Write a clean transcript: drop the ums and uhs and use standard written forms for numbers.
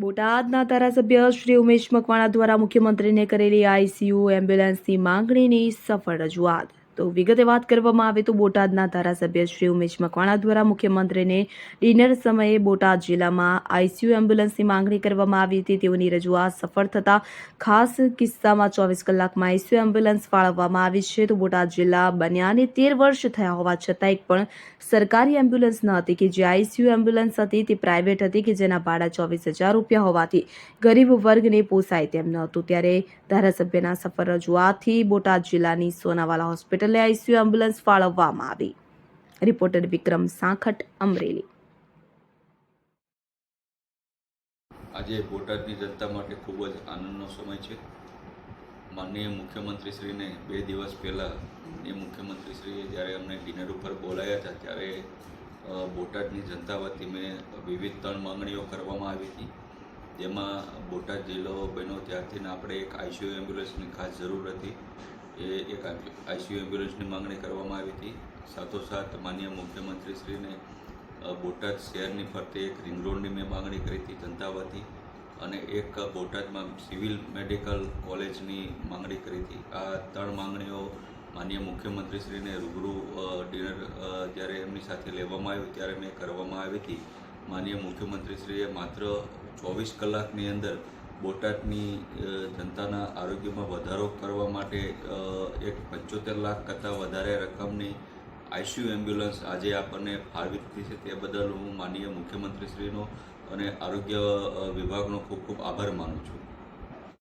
બોટાદના ધારાસભ્ય શ્રી ઉમેશ મકવાણા દ્વારા મુખ્યમંત્રીને કરેલી આઈસીયુ એમ્બ્યુલન્સની માંગણીની સફળ રજૂઆત. તો વિગતે વાત કરવામાં આવે તો બોટાદના ધારાસભ્ય શ્રી ઉમેશ મકવાણા દ્વારા મુખ્યમંત્રીને ડિનર સમયે બોટાદ જિલ્લામાં આઈસીયુ એમ્બ્યુલન્સની માંગણી કરવામાં આવી હતી. તેઓની રજૂઆત સફળ થતા ખાસ કિસ્સામાં 24 કલાકમાં આઈસીયુ એમ્બ્યુલન્સ ફાળવવામાં આવી છે. તો બોટાદ જિલ્લા બન્યાને 13 વર્ષ થયા હોવા છતાં એક પણ સરકારી એમ્બ્યુલન્સ ન હતી કે જે આઈસીયુ એમ્બ્યુલન્સ હતી તે પ્રાઇવેટ હતી કે જેના ભાડા 24,000 રૂપિયા હોવાથી ગરીબ વર્ગને પોસાય તેમ ન હતું. ત્યારે ધારાસભ્યના સફળ રજૂઆતથી બોટાદ જિલ્લાની સોનાવાલા હોસ્પિટલે આઈસીયુ એમ્બ્યુલન્સ ફાળવવામાં આવી. રિપોર્ટર વિક્રમ સાંખટ, અમરેલી. આજે બોટાદની જનતા માટે ખૂબ જ આનંદનો સમય છે. માનનીય મુખ્યમંત્રીશ્રીને 2 દિવસ પહેલાં મુખ્યમંત્રીશ્રીએ જ્યારે અમને ડિનર ઉપર બોલાવ્યા હતા ત્યારે બોટાદની જનતા વતી મેં વિવિધ 3 માંગણીઓ કરવામાં આવી હતી. જેમાં બોટાદ જિલ્લો બન્યો ત્યારથી આપણે એક આઈસીયુ એમ્બ્યુલન્સની ખાસ જરૂર હતી. એક આઈસીયુ એમ્બ્યુલન્સની માંગણી કરવામાં આવી હતી. સાથોસાથ માનનીય મુખ્યમંત્રીશ્રીને બોટાદ શહેરની ફરતે એક રિંગ રોડની મેં માંગણી કરી હતી જનતા વતી, અને એક બોટાદમાં સિવિલ મેડિકલ કોલેજની માંગણી કરી હતી. આ 3 માંગણીઓ માનનીય મુખ્યમંત્રીશ્રીને રૂબરૂ ડિનર જ્યારે એમની સાથે લેવામાં આવ્યું ત્યારે મેં કરવામાં આવી હતી. માનનીય મુખ્યમંત્રીશ્રીએ માત્ર 24 કલાકની અંદર બોટાદની જનતાના આરોગ્યમાં વધારો કરવા માટે એક 75 લાખ કરતાં વધારે રકમની આઈસીયુ એમ્બ્યુલન્સ આજે આપણને ફાળવી દીધી છે. તે બદલ હું માનનીય મુખ્યમંત્રીશ્રીનો અને આરોગ્ય વિભાગનો ખૂબ ખૂબ આભાર માનું છું.